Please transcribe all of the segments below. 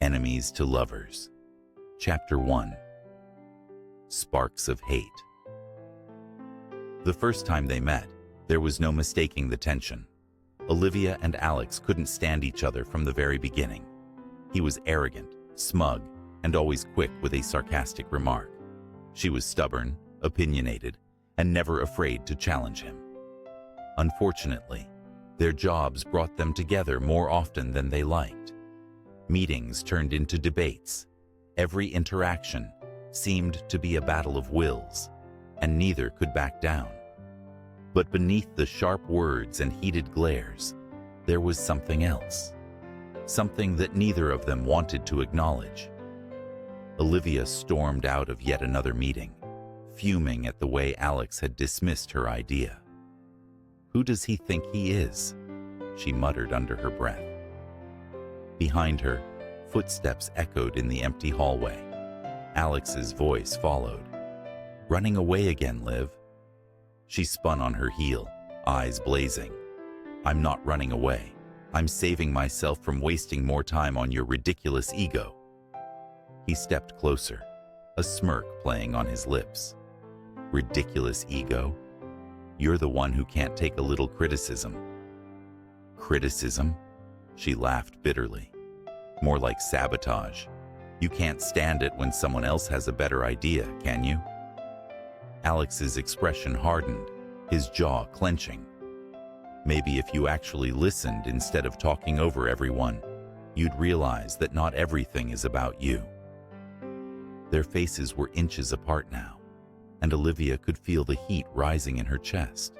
Enemies to Lovers. Chapter 1. Sparks of Hate. The first time they met, there was no mistaking the tension. Olivia and Alex couldn't stand each other from the very beginning. He was arrogant, smug, and always quick with a sarcastic remark. She was stubborn, opinionated, and never afraid to challenge him. Unfortunately, their jobs brought them together more often than they liked. Meetings turned into debates. Every interaction seemed to be a battle of wills, and neither could back down. But beneath the sharp words and heated glares, there was something else. Something that neither of them wanted to acknowledge. Olivia stormed out of yet another meeting, fuming at the way Alex had dismissed her idea. "Who does he think he is?" she muttered under her breath. Behind her, footsteps echoed in the empty hallway. Alex's voice followed. "Running away again, Liv." She spun on her heel, eyes blazing. "I'm not running away. I'm saving myself from wasting more time on your ridiculous ego." He stepped closer, a smirk playing on his lips. "Ridiculous ego? You're the one who can't take a little criticism." "Criticism?" She laughed bitterly. "More like sabotage. You can't stand it when someone else has a better idea, can you?" Alex's expression hardened, his jaw clenching. "Maybe if you actually listened instead of talking over everyone, you'd realize that not everything is about you." Their faces were inches apart now, and Olivia could feel the heat rising in her chest,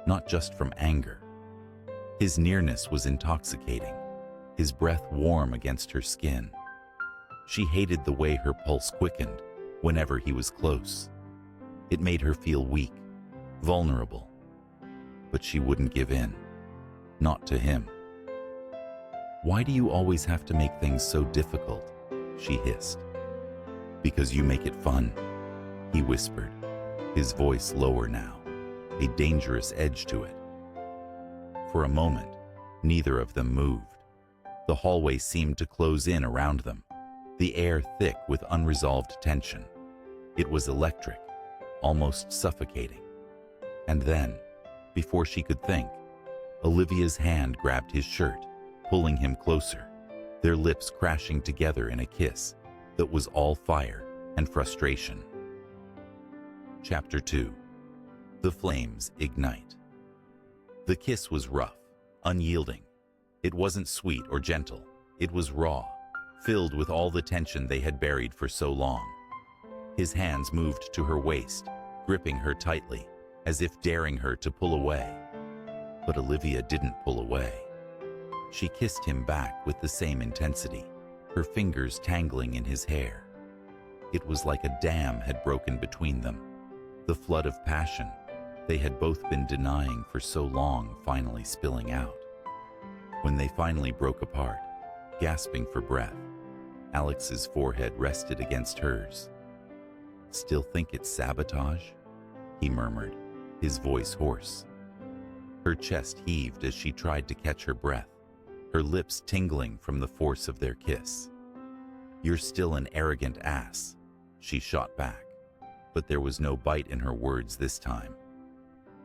not just from anger. His nearness was intoxicating, his breath warm against her skin. She hated the way her pulse quickened whenever he was close. It made her feel weak, vulnerable. But she wouldn't give in. Not to him. "Why do you always have to make things so difficult?" she hissed. "Because you make it fun," he whispered, his voice lower now, a dangerous edge to it. For a moment, neither of them moved. The hallway seemed to close in around them, the air thick with unresolved tension. It was electric, almost suffocating. And then, before she could think, Olivia's hand grabbed his shirt, pulling him closer, their lips crashing together in a kiss that was all fire and frustration. Chapter 2. The Flames Ignite. The kiss was rough, unyielding. It wasn't sweet or gentle. It was raw, filled with all the tension they had buried for so long. His hands moved to her waist, gripping her tightly, as if daring her to pull away. But Olivia didn't pull away. She kissed him back with the same intensity, her fingers tangling in his hair. It was like a dam had broken between them, the flood of passion they had both been denying for so long finally spilling out. When they finally broke apart, gasping for breath, Alex's forehead rested against hers. "Still think it's sabotage?" he murmured, his voice hoarse. Her chest heaved as she tried to catch her breath, her lips tingling from the force of their kiss. "You're still an arrogant ass," she shot back, but there was no bite in her words this time.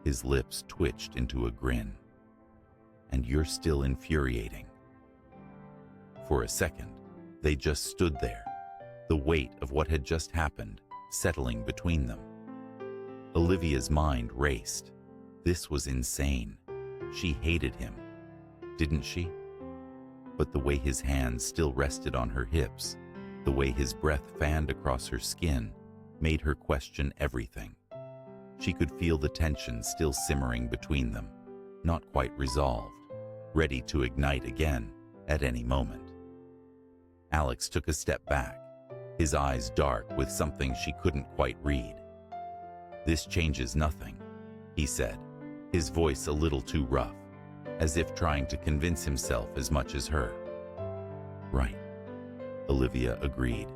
His lips twitched into a grin. "And you're still infuriating." For a second, they just stood there, the weight of what had just happened settling between them. Olivia's mind raced. This was insane. She hated him, didn't she? But the way his hands still rested on her hips, the way his breath fanned across her skin, made her question everything. She could feel the tension still simmering between them, not quite resolved, ready to ignite again at any moment. Alex took a step back, his eyes dark with something she couldn't quite read. "This changes nothing," he said, his voice a little too rough, as if trying to convince himself as much as her. "Right," Olivia agreed,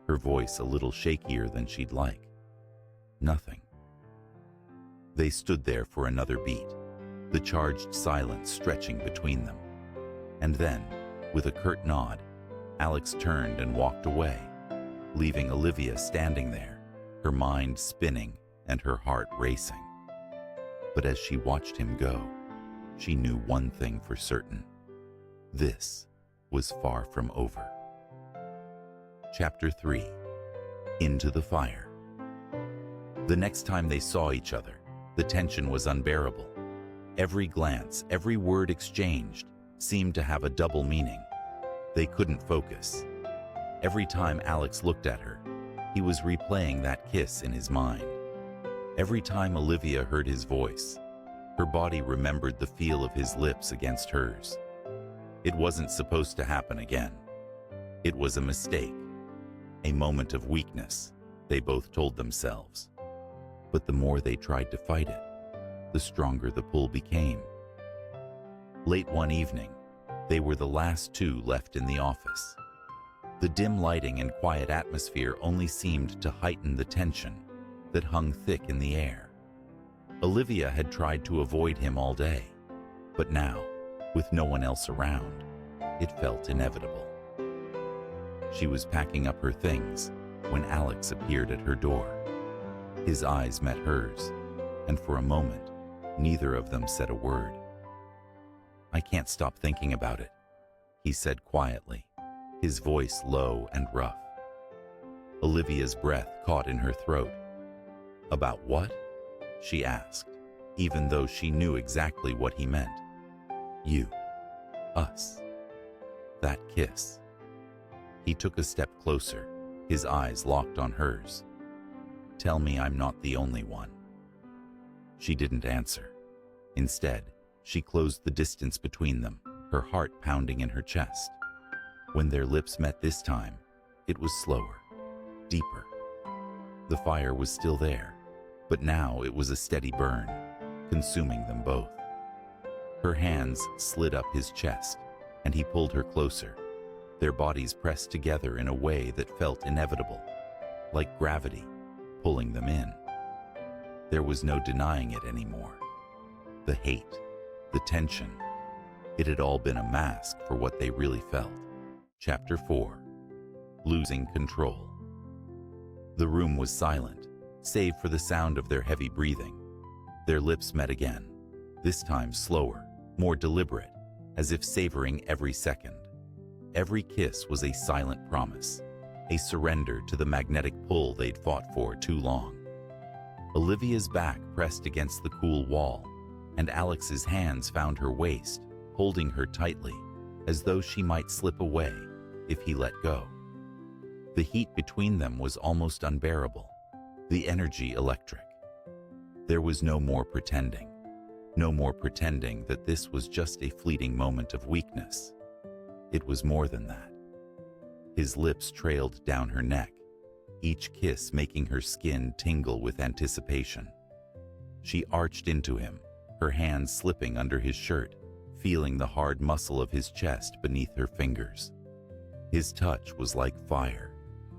her voice a little shakier than she'd like. "Nothing." They stood there for another beat, the charged silence stretching between them. And then, with a curt nod, Alex turned and walked away, leaving Olivia standing there, her mind spinning and her heart racing. But as she watched him go, she knew one thing for certain. This was far from over. Chapter 3. Into the Fire. The next time they saw each other, the tension was unbearable. Every glance, every word exchanged seemed to have a double meaning. They couldn't focus. Every time Alex looked at her, he was replaying that kiss in his mind. Every time Olivia heard his voice, her body remembered the feel of his lips against hers. It wasn't supposed to happen again. It was a mistake, a moment of weakness, they both told themselves. But the more they tried to fight it, the stronger the pull became. Late one evening, they were the last two left in the office. The dim lighting and quiet atmosphere only seemed to heighten the tension that hung thick in the air. Olivia had tried to avoid him all day, but now, with no one else around, it felt inevitable. She was packing up her things when Alex appeared at her door. His eyes met hers, and for a moment, neither of them said a word. "I can't stop thinking about it," he said quietly, his voice low and rough. Olivia's breath caught in her throat. "About what?" she asked, even though she knew exactly what he meant. "You. Us. That kiss." He took a step closer, his eyes locked on hers. "Tell me I'm not the only one." She didn't answer. Instead, she closed the distance between them, her heart pounding in her chest. When their lips met this time, it was slower, deeper. The fire was still there, but now it was a steady burn, consuming them both. Her hands slid up his chest, and he pulled her closer, their bodies pressed together in a way that felt inevitable, like gravity pulling them in. There was no denying it anymore. The hate, the tension, it had all been a mask for what they really felt. Chapter 4. Losing Control. The room was silent, save for the sound of their heavy breathing. Their lips met again, this time slower, more deliberate, as if savoring every second. Every kiss was a silent promise, a surrender to the magnetic pull they'd fought for too long. Olivia's back pressed against the cool wall, and Alex's hands found her waist, holding her tightly, as though she might slip away if he let go. The heat between them was almost unbearable, the energy electric. There was no more pretending that this was just a fleeting moment of weakness. It was more than that. His lips trailed down her neck, each kiss making her skin tingle with anticipation. She arched into him, her hands slipping under his shirt, feeling the hard muscle of his chest beneath her fingers. His touch was like fire,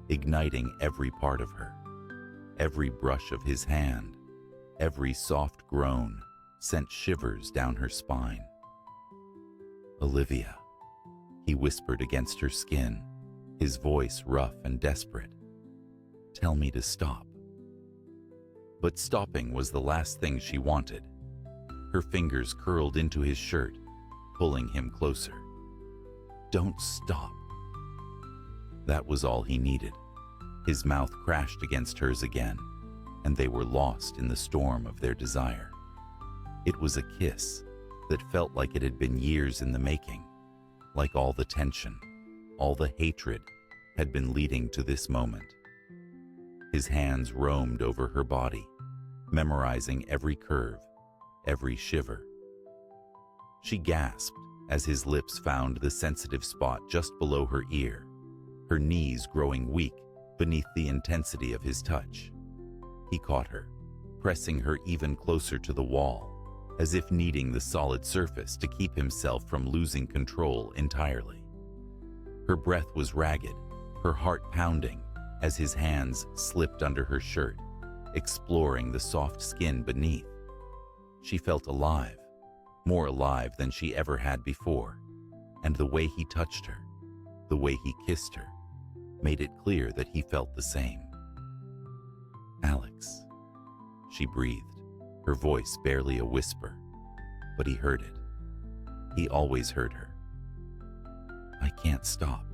igniting every part of her. Every brush of his hand, every soft groan, sent shivers down her spine. "Olivia," he whispered against her skin, his voice rough and desperate. "Tell me to stop." But stopping was the last thing she wanted. Her fingers curled into his shirt, pulling him closer. "Don't stop." That was all he needed. His mouth crashed against hers again, and they were lost in the storm of their desire. It was a kiss that felt like it had been years in the making, like all the tension, all the hatred had been leading to this moment. His hands roamed over her body, memorizing every curve, every shiver. She gasped as his lips found the sensitive spot just below her ear, her knees growing weak beneath the intensity of his touch. He caught her, pressing her even closer to the wall, as if needing the solid surface to keep himself from losing control entirely. Her breath was ragged, her heart pounding, as his hands slipped under her shirt, exploring the soft skin beneath. She felt alive, more alive than she ever had before, and the way he touched her, The way he kissed her made it clear that he felt the same. "Alex," she breathed, her voice barely a whisper, but he heard it. He always heard her. "I can't stop,"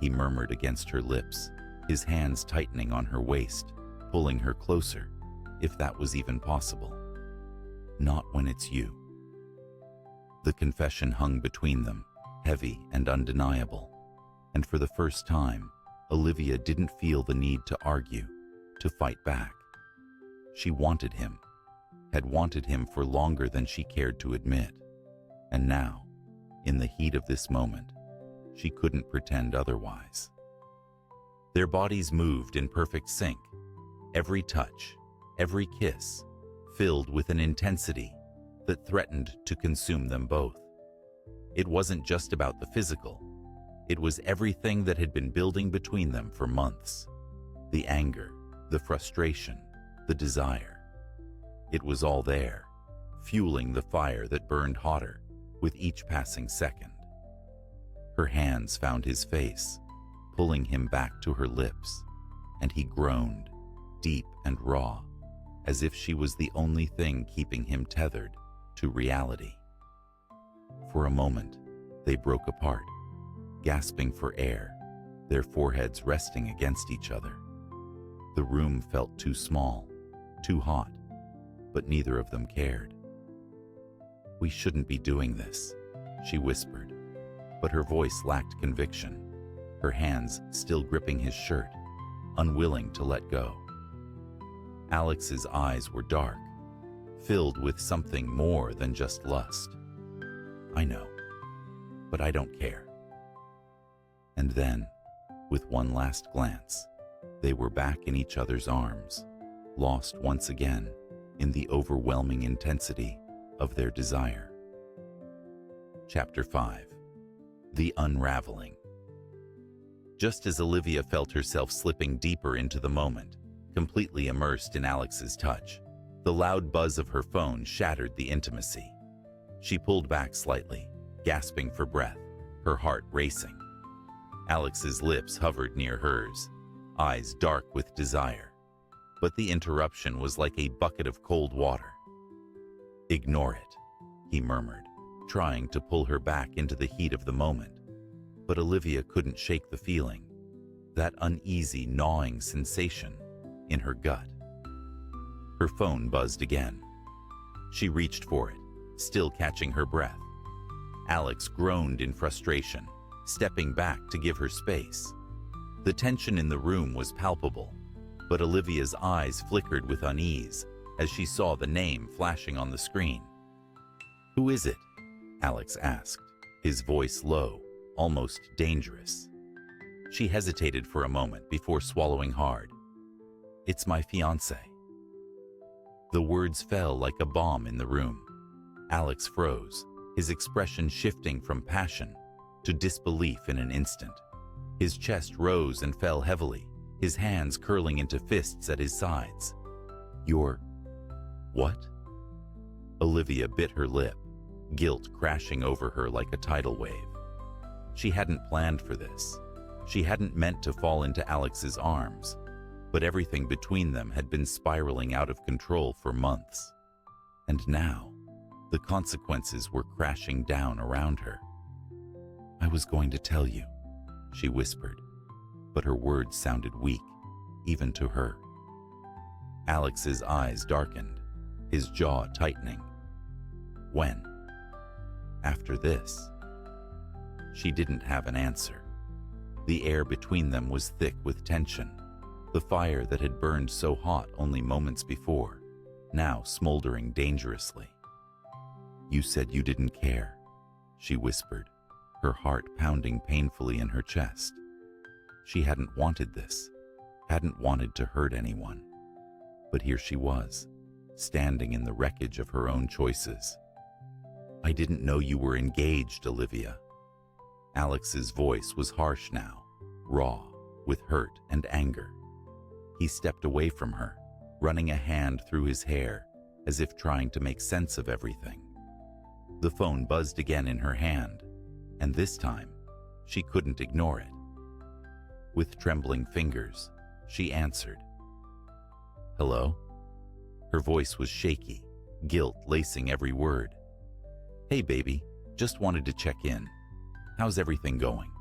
he murmured against her lips, his hands tightening on her waist, pulling her closer, if that was even possible. "Not when it's you." The confession hung between them, heavy and undeniable, and for the first time, Olivia didn't feel the need to argue, to fight back. She wanted him, had wanted him for longer than she cared to admit, and now, in the heat of this moment, she couldn't pretend otherwise. Their bodies moved in perfect sync, every touch, every kiss, filled with an intensity that threatened to consume them both. It wasn't just about the physical. It was everything that had been building between them for months. The anger, the frustration, the desire. It was all there, fueling the fire that burned hotter with each passing second. Her hands found his face, pulling him back to her lips, and he groaned, deep and raw, as if she was the only thing keeping him tethered to reality. For a moment, they broke apart, gasping for air, their foreheads resting against each other. The room felt too small, too hot, but neither of them cared. "We shouldn't be doing this," she whispered, but her voice lacked conviction, her hands still gripping his shirt, unwilling to let go. Alex's eyes were dark, filled with something more than just lust. "I know, but I don't care." And then, with one last glance, they were back in each other's arms, lost once again in the overwhelming intensity of their desire. Chapter 5. The Unraveling. Just as Olivia felt herself slipping deeper into the moment, completely immersed in Alex's touch, the loud buzz of her phone shattered the intimacy. She pulled back slightly, gasping for breath, her heart racing. Alex's lips hovered near hers, eyes dark with desire. But the interruption was like a bucket of cold water. "Ignore it," he murmured, trying to pull her back into the heat of the moment. But Olivia couldn't shake the feeling, that uneasy, gnawing sensation in her gut. Her phone buzzed again. She reached for it, still catching her breath. Alex groaned in frustration, stepping back to give her space. The tension in the room was palpable, but Olivia's eyes flickered with unease as she saw the name flashing on the screen. "Who is it?" Alex asked, his voice low, almost dangerous. She hesitated for a moment before swallowing hard. "It's my fiancé." The words fell like a bomb in the room. Alex froze, his expression shifting from passion to disbelief in an instant. His chest rose and fell heavily, his hands curling into fists at his sides. "You're... what?" Olivia bit her lip, guilt crashing over her like a tidal wave. She hadn't planned for this. She hadn't meant to fall into Alex's arms, but everything between them had been spiraling out of control for months. And now, the consequences were crashing down around her. "I was going to tell you," she whispered, but her words sounded weak, even to her. Alex's eyes darkened, his jaw tightening. "When?" "After this." She didn't have an answer. The air between them was thick with tension, the fire that had burned so hot only moments before, now smoldering dangerously. "You said you didn't care," she whispered, her heart pounding painfully in her chest. She hadn't wanted this, hadn't wanted to hurt anyone. But here she was, standing in the wreckage of her own choices. "I didn't know you were engaged, Olivia." Alex's voice was harsh now, raw, with hurt and anger. He stepped away from her, running a hand through his hair, as if trying to make sense of everything. The phone buzzed again in her hand, and this time, She couldn't ignore it. With trembling fingers, she answered. "Hello?" Her voice was shaky, guilt lacing every word. "Hey baby, just wanted to check in. How's everything going?"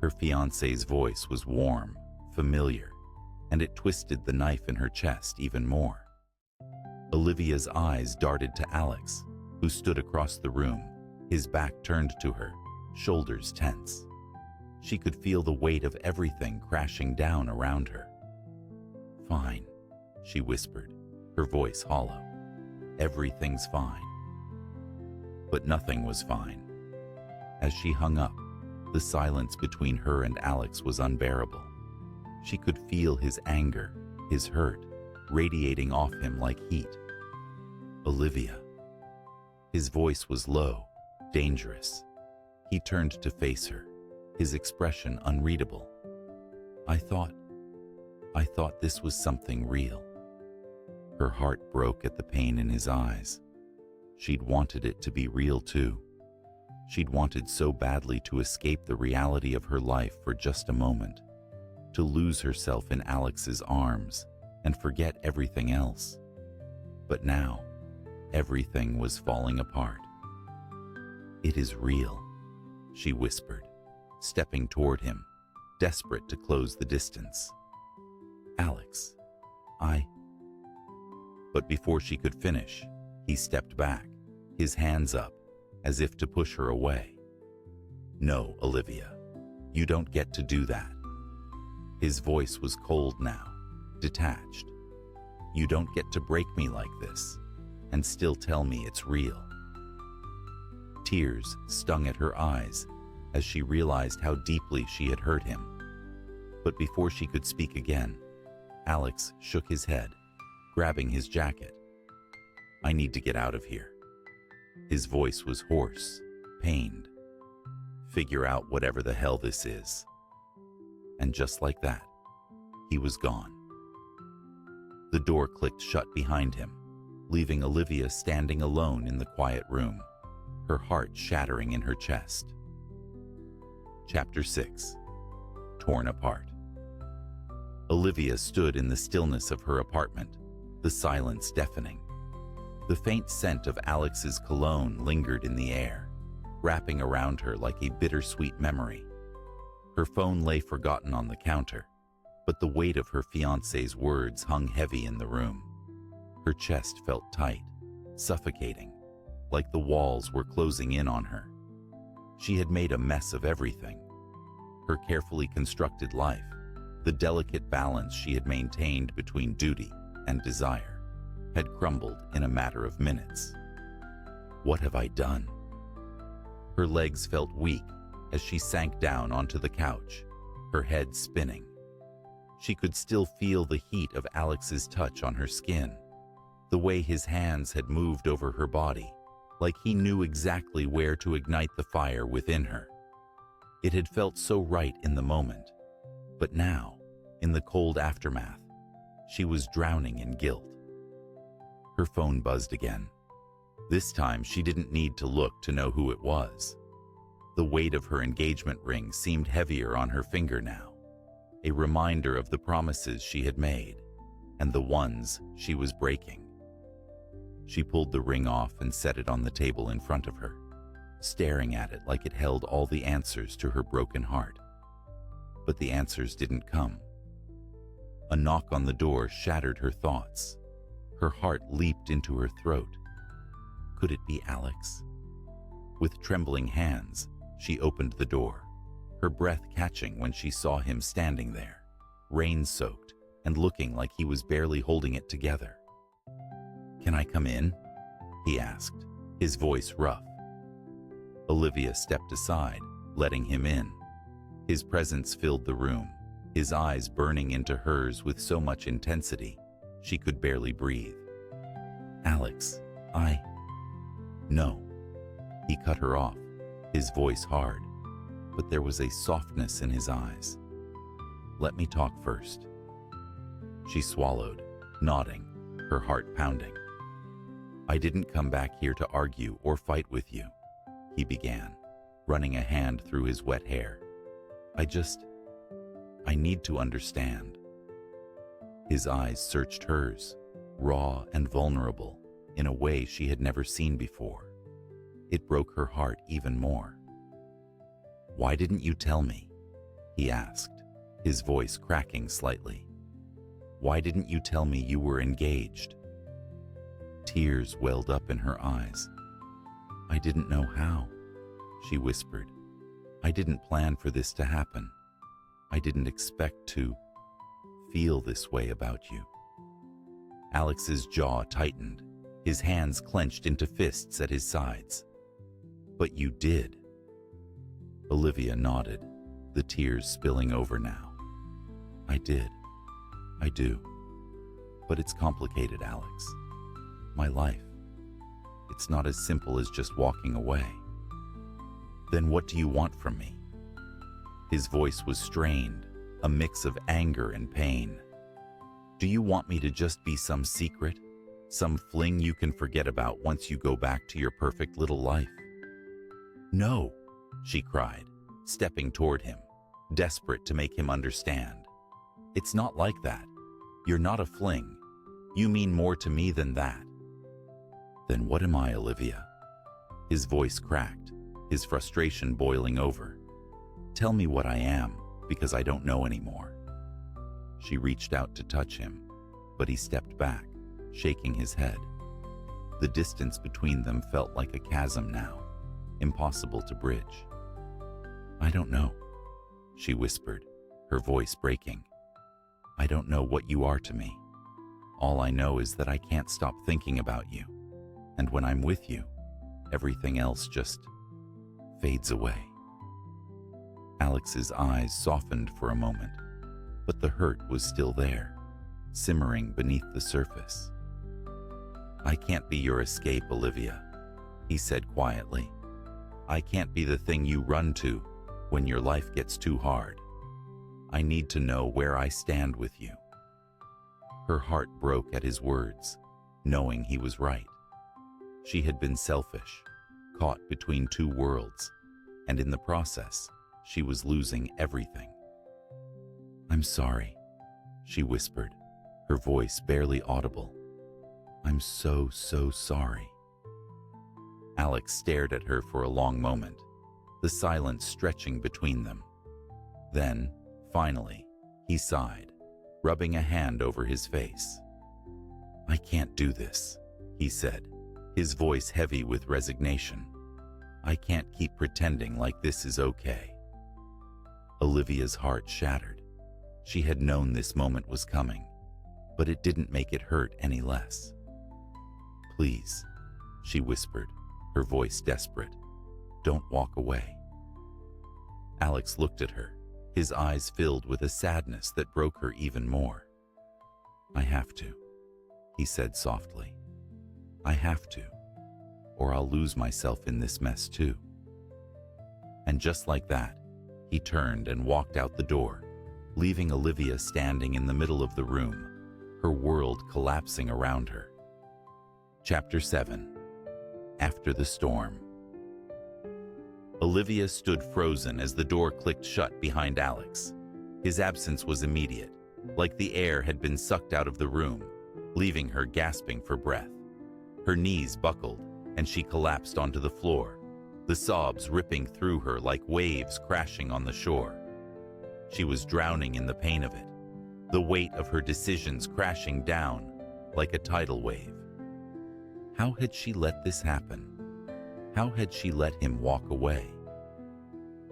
Her fiancé's voice was warm, familiar, and it twisted the knife in her chest even more. Olivia's eyes darted to Alex, who stood across the room, his back turned to her, shoulders tense. She could feel the weight of everything crashing down around her. "Fine," she whispered, her voice hollow. "Everything's fine." But nothing was fine. As she hung up, the silence between her and Alex was unbearable. She could feel his anger, his hurt, radiating off him like heat. "Olivia." His voice was low, dangerous. He turned to face her, his expression unreadable. I thought this was something real." Her heart broke at the pain in his eyes. She'd wanted it to be real too. She'd wanted so badly to escape the reality of her life for just a moment, to lose herself in Alex's arms and forget everything else. But now, everything was falling apart. "It is real," she whispered, stepping toward him, desperate to close the distance. "Alex, But before she could finish, he stepped back, his hands up, as if to push her away. "No, Olivia, you don't get to do that." His voice was cold now, detached. "You don't get to break me like this, and still tell me it's real." Tears stung at her eyes as she realized how deeply she had hurt him. But before she could speak again, Alex shook his head, grabbing his jacket. "I need to get out of here." His voice was hoarse, pained. "Figure out whatever the hell this is." And just like that, he was gone. The door clicked shut behind him, leaving Olivia standing alone in the quiet room, her heart shattering in her chest. Chapter 6. Torn Apart. Olivia stood in the stillness of her apartment, the silence deafening. The faint scent of Alex's cologne lingered in the air, wrapping around her like a bittersweet memory. Her phone lay forgotten on the counter, but the weight of her fiancé's words hung heavy in the room. Her chest felt tight, suffocating, like the walls were closing in on her. She had made a mess of everything. Her carefully constructed life, the delicate balance she had maintained between duty and desire, had crumbled in a matter of minutes. What have I done? Her legs felt weak as she sank down onto the couch, her head spinning. She could still feel the heat of Alex's touch on her skin, the way his hands had moved over her body, like he knew exactly where to ignite the fire within her. It had felt so right in the moment, but now, in the cold aftermath, she was drowning in guilt. Her phone buzzed again. This time she didn't need to look to know who it was. The weight of her engagement ring seemed heavier on her finger now, a reminder of the promises she had made and the ones she was breaking. She pulled the ring off and set it on the table in front of her, staring at it like it held all the answers to her broken heart. But the answers didn't come. A knock on the door shattered her thoughts. Her heart leaped into her throat. Could it be Alex? With trembling hands, she opened the door, her breath catching when she saw him standing there, rain-soaked and looking like he was barely holding it together. "Can I come in?" he asked, his voice rough. Olivia stepped aside, letting him in. His presence filled the room, his eyes burning into hers with so much intensity, she could barely breathe. "Alex, No." He cut her off, his voice hard, but there was a softness in his eyes. "Let me talk first." She swallowed, nodding, her heart pounding. "I didn't come back here to argue or fight with you," he began, running a hand through his wet hair. I need to understand. His eyes searched hers, raw and vulnerable, in a way she had never seen before. It broke her heart even more. "Why didn't you tell me?" he asked, his voice cracking slightly. "Why didn't you tell me you were engaged?" Tears welled up in her eyes. "I didn't know how," she whispered. "I didn't plan for this to happen. I didn't expect to feel this way about you." Alex's jaw tightened, his hands clenched into fists at his sides. "But you did." Olivia nodded, the tears spilling over now. "I did. I do. But it's complicated, Alex. My life. It's not as simple as just walking away." "Then what do you want from me?" His voice was strained, a mix of anger and pain. "Do you want me to just be some secret? Some fling you can forget about once you go back to your perfect little life?" "No," she cried, stepping toward him, desperate to make him understand. "It's not like that. You're not a fling. You mean more to me than that." "Then what am I, Olivia?" His voice cracked, his frustration boiling over. "Tell me what I am, because I don't know anymore." She reached out to touch him, but he stepped back, shaking his head. The distance between them felt like a chasm now, impossible to bridge. "I don't know," she whispered, her voice breaking. "I don't know what you are to me. All I know is that I can't stop thinking about you, and when I'm with you, everything else just fades away." Alex's eyes softened for a moment, but the hurt was still there, simmering beneath the surface. "I can't be your escape, Olivia," he said quietly. "I can't be the thing you run to when your life gets too hard. I need to know where I stand with you." Her heart broke at his words, knowing he was right. She had been selfish, caught between two worlds, and in the process, she was losing everything. "I'm sorry," she whispered, her voice barely audible. "I'm so sorry." Alex stared at her for a long moment, the silence stretching between them. Then, finally, he sighed, rubbing a hand over his face. "I can't do this," he said, his voice heavy with resignation. "I can't keep pretending like this is okay." Olivia's heart shattered. She had known this moment was coming, but it didn't make it hurt any less. "Please," she whispered, her voice desperate, "don't walk away." Alex looked at her, his eyes filled with a sadness that broke her even more. "I have to," he said softly. "I have to, or I'll lose myself in this mess too." And just like that, he turned and walked out the door, leaving Olivia standing in the middle of the room, her world collapsing around her. Chapter 7. After the Storm. Olivia stood frozen as the door clicked shut behind Alex. His absence was immediate, like the air had been sucked out of the room, leaving her gasping for breath. Her knees buckled, and she collapsed onto the floor, the sobs ripping through her like waves crashing on the shore. She was drowning in the pain of it, the weight of her decisions crashing down like a tidal wave. How had she let this happen? How had she let him walk away?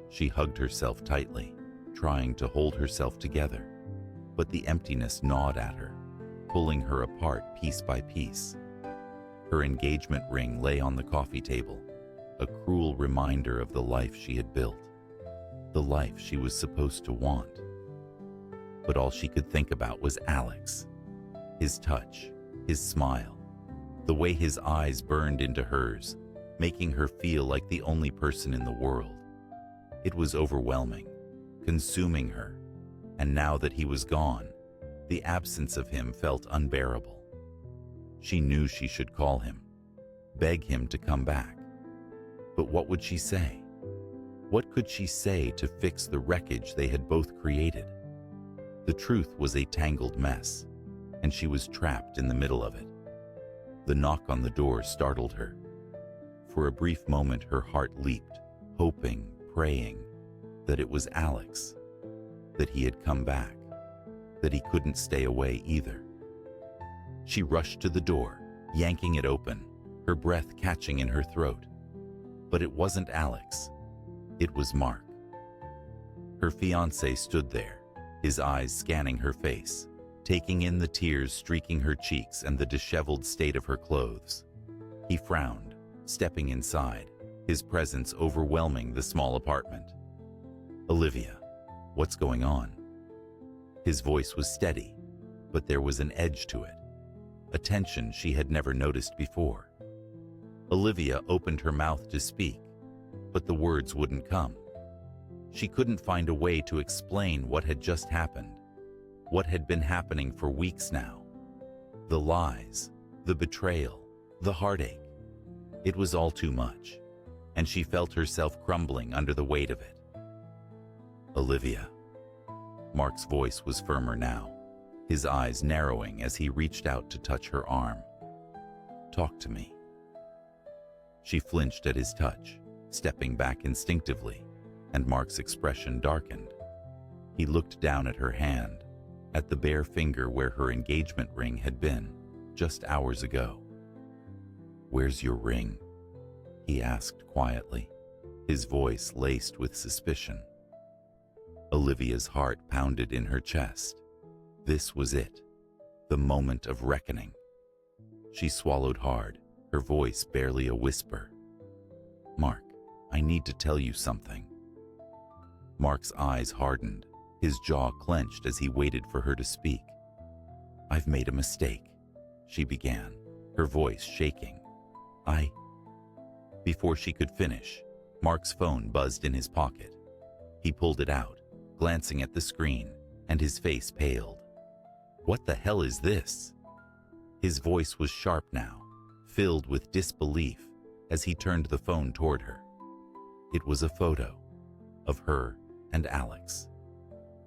She hugged herself tightly, trying to hold herself together, but the emptiness gnawed at her, pulling her apart piece by piece. Her engagement ring lay on the coffee table, a cruel reminder of the life she had built, the life she was supposed to want. But all she could think about was Alex, his touch, his smile, the way his eyes burned into hers, making her feel like the only person in the world. It was overwhelming, consuming her, and now that he was gone, the absence of him felt unbearable. She knew she should call him, beg him to come back. But what would she say? What could she say to fix the wreckage they had both created? The truth was a tangled mess, and she was trapped in the middle of it. The knock on the door startled her. For a brief moment, her heart leaped, hoping, praying, that it was Alex, that he had come back, that he couldn't stay away either. She rushed to the door, yanking it open, her breath catching in her throat. But it wasn't Alex. It was Mark. Her fiancé stood there, his eyes scanning her face, taking in the tears streaking her cheeks and the disheveled state of her clothes. He frowned, stepping inside, his presence overwhelming the small apartment. "Olivia, what's going on?" His voice was steady, but there was an edge to it, a tension she had never noticed before. Olivia opened her mouth to speak, but the words wouldn't come. She couldn't find a way to explain what had just happened, what had been happening for weeks now. The lies, the betrayal, the heartache. It was all too much, and she felt herself crumbling under the weight of it. "Olivia." Mark's voice was firmer now, his eyes narrowing as he reached out to touch her arm. "Talk to me." She flinched at his touch, stepping back instinctively, and Mark's expression darkened. He looked down at her hand, at the bare finger where her engagement ring had been, just hours ago. "Where's your ring?" he asked quietly, his voice laced with suspicion. Olivia's heart pounded in her chest. This was it, the moment of reckoning. She swallowed hard, her voice barely a whisper. "Mark, I need to tell you something." Mark's eyes hardened, his jaw clenched as he waited for her to speak. "I've made a mistake," she began, her voice shaking. Before she could finish, Mark's phone buzzed in his pocket. He pulled it out, glancing at the screen, and his face paled. "What the hell is this?" His voice was sharp now, filled with disbelief as he turned the phone toward her. It was a photo of her and Alex,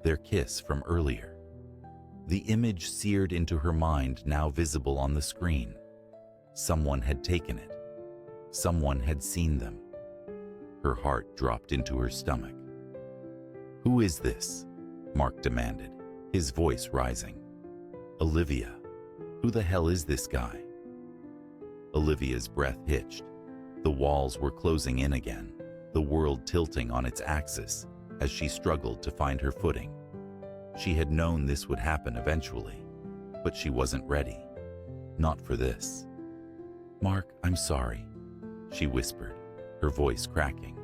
their kiss from earlier. The image seared into her mind, now visible on the screen. Someone had taken it. Someone had seen them. Her heart dropped into her stomach. "Who is this?" Mark demanded, his voice rising. "Olivia, who the hell is this guy?" Olivia's breath hitched. The walls were closing in again, the world tilting on its axis as she struggled to find her footing. She had known this would happen eventually, but she wasn't ready. Not for this. "Mark, I'm sorry," she whispered, her voice cracking.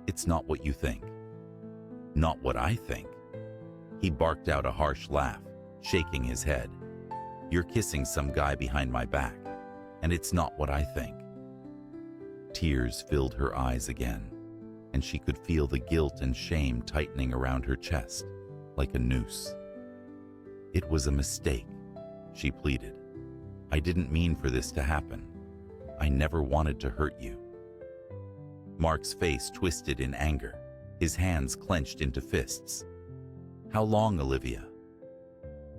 "It's not what you think." "Not what I think?" He barked out a harsh laugh, shaking his head. "You're kissing some guy behind my back, and it's not what I think." Tears filled her eyes again, and she could feel the guilt and shame tightening around her chest, like a noose. "It was a mistake," she pleaded. "I didn't mean for this to happen. I never wanted to hurt you." Mark's face twisted in anger, his hands clenched into fists. "How long, Olivia?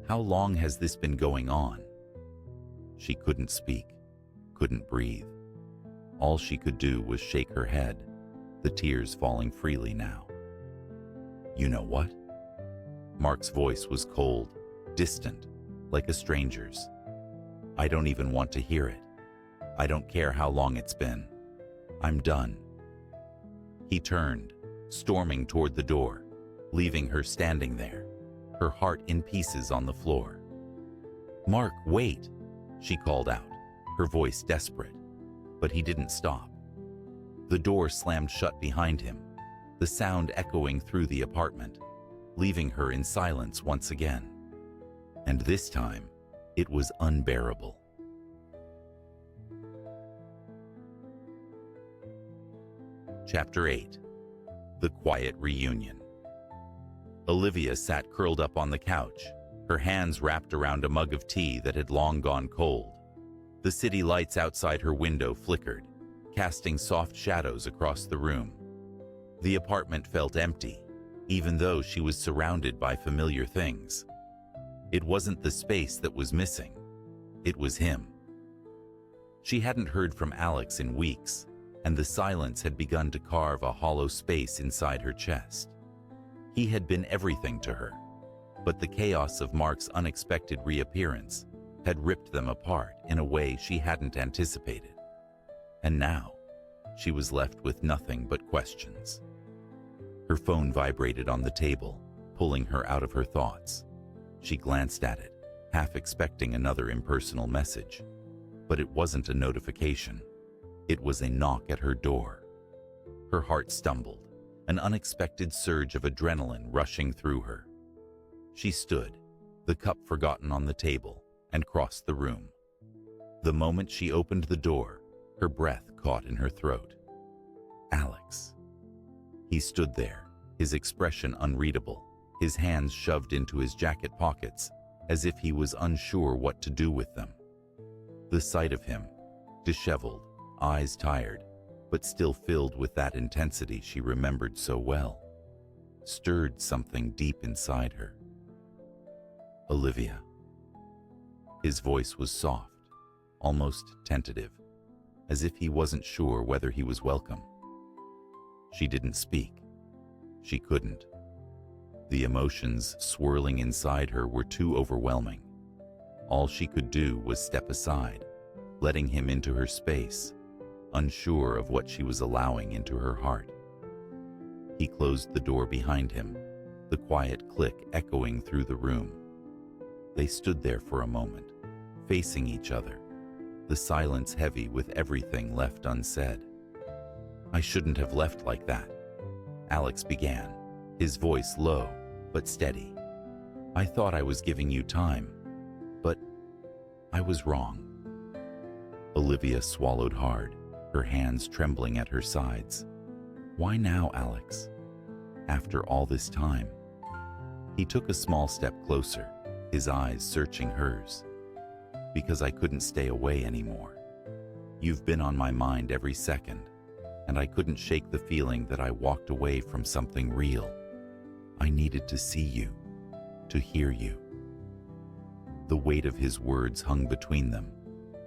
How long has this been going on?" She couldn't speak, couldn't breathe. All she could do was shake her head, the tears falling freely now. "You know what?" Mark's voice was cold, distant, like a stranger's. "I don't even want to hear it. I don't care how long it's been. I'm done." He turned, storming toward the door, leaving her standing there, her heart in pieces on the floor. "Mark, wait!" she called out, her voice desperate. But he didn't stop. The door slammed shut behind him, the sound echoing through the apartment, leaving her in silence once again. And this time, it was unbearable. Chapter 8. The Quiet Reunion. Olivia sat curled up on the couch, her hands wrapped around a mug of tea that had long gone cold. The city lights outside her window flickered, casting soft shadows across the room. The apartment felt empty, even though she was surrounded by familiar things. It wasn't the space that was missing. It was him. She hadn't heard from Alex in weeks, and the silence had begun to carve a hollow space inside her chest. He had been everything to her, but the chaos of Mark's unexpected reappearance had ripped them apart in a way she hadn't anticipated. And now, she was left with nothing but questions. Her phone vibrated on the table, pulling her out of her thoughts. She glanced at it, half expecting another impersonal message. But it wasn't a notification. It was a knock at her door. Her heart stumbled, an unexpected surge of adrenaline rushing through her. She stood, the cup forgotten on the table, and crossed the room. The moment she opened the door, her breath caught in her throat. Alex. He stood there, his expression unreadable, his hands shoved into his jacket pockets, as if he was unsure what to do with them. The sight of him, disheveled, eyes tired, but still filled with that intensity she remembered so well, stirred something deep inside her. Olivia. His voice was soft, almost tentative, as if he wasn't sure whether he was welcome. She didn't speak. She couldn't. The emotions swirling inside her were too overwhelming. All she could do was step aside, letting him into her space, unsure of what she was allowing into her heart. He closed the door behind him, the quiet click echoing through the room. They stood there for a moment, facing each other, the silence heavy with everything left unsaid. "I shouldn't have left like that," Alex began, his voice low but steady. "I thought I was giving you time, but I was wrong." Olivia swallowed hard, her hands trembling at her sides. "Why now, Alex? After all this time?" He took a small step closer, his eyes searching hers. "Because I couldn't stay away anymore. You've been on my mind every second, and I couldn't shake the feeling that I walked away from something real. I needed to see you, to hear you." The weight of his words hung between them,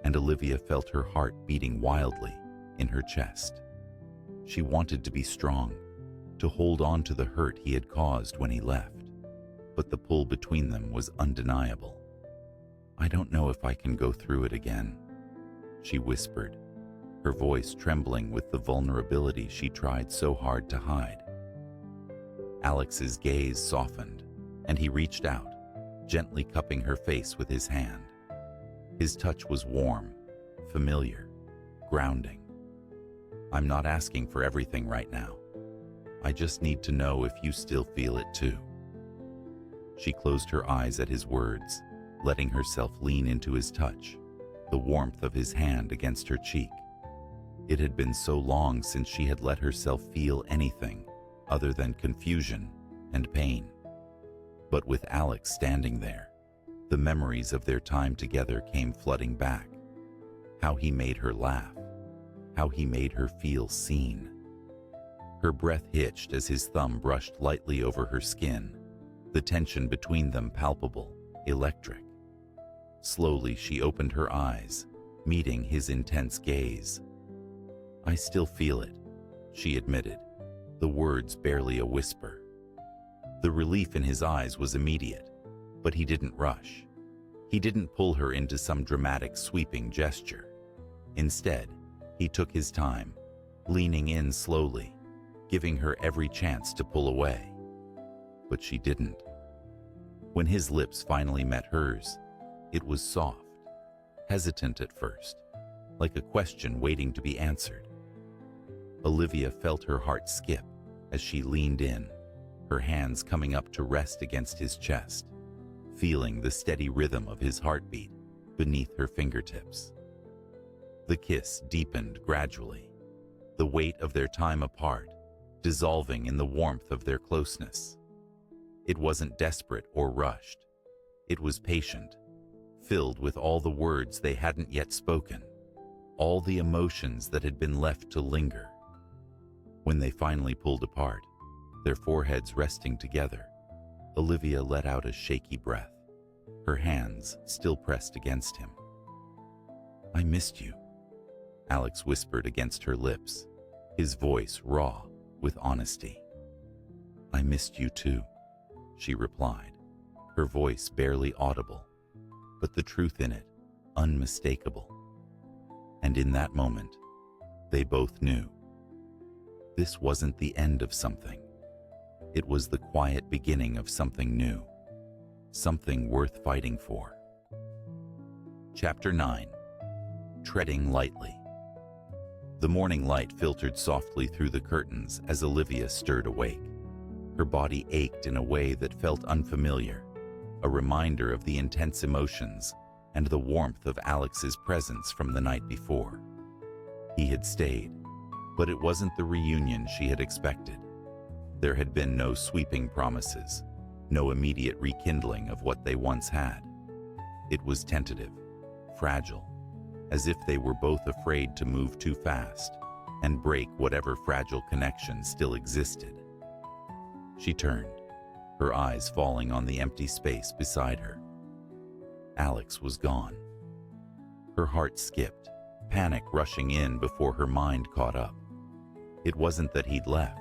and Olivia felt her heart beating wildly in her chest. She wanted to be strong, to hold on to the hurt he had caused when he left, but the pull between them was undeniable. "I don't know if I can go through it again," she whispered, her voice trembling with the vulnerability she tried so hard to hide. Alex's gaze softened, and he reached out, gently cupping her face with his hand. His touch was warm, familiar, grounding. "I'm not asking for everything right now. I just need to know if you still feel it too." She closed her eyes at his words, letting herself lean into his touch, the warmth of his hand against her cheek. It had been so long since she had let herself feel anything other than confusion and pain. But with Alex standing there, the memories of their time together came flooding back. How he made her laugh, how he made her feel seen. Her breath hitched as his thumb brushed lightly over her skin, the tension between them palpable, electric. Slowly she opened her eyes, meeting his intense gaze. "I still feel it," she admitted, the words barely a whisper. The relief in his eyes was immediate, but he didn't rush. He didn't pull her into some dramatic sweeping gesture. Instead, he took his time, leaning in slowly, giving her every chance to pull away. But she didn't. When his lips finally met hers, it was soft, hesitant at first, like a question waiting to be answered. Olivia felt her heart skip as she leaned in, her hands coming up to rest against his chest, feeling the steady rhythm of his heartbeat beneath her fingertips. The kiss deepened gradually, the weight of their time apart dissolving in the warmth of their closeness. It wasn't desperate or rushed. It was patient, filled with all the words they hadn't yet spoken, all the emotions that had been left to linger. When they finally pulled apart, their foreheads resting together, Olivia let out a shaky breath, her hands still pressed against him. "I missed you," Alex whispered against her lips, his voice raw with honesty. "I missed you too," she replied, her voice barely audible, but the truth in it unmistakable. And in that moment, they both knew. This wasn't the end of something. It was the quiet beginning of something new, something worth fighting for. Chapter 9. Treading Lightly. The morning light filtered softly through the curtains as Olivia stirred awake. Her body ached in a way that felt unfamiliar, a reminder of the intense emotions and the warmth of Alex's presence from the night before. He had stayed, but it wasn't the reunion she had expected. There had been no sweeping promises, no immediate rekindling of what they once had. It was tentative, fragile, as if they were both afraid to move too fast and break whatever fragile connection still existed. She turned, her eyes falling on the empty space beside her. Alex was gone. Her heart skipped, panic rushing in before her mind caught up. It wasn't that he'd left.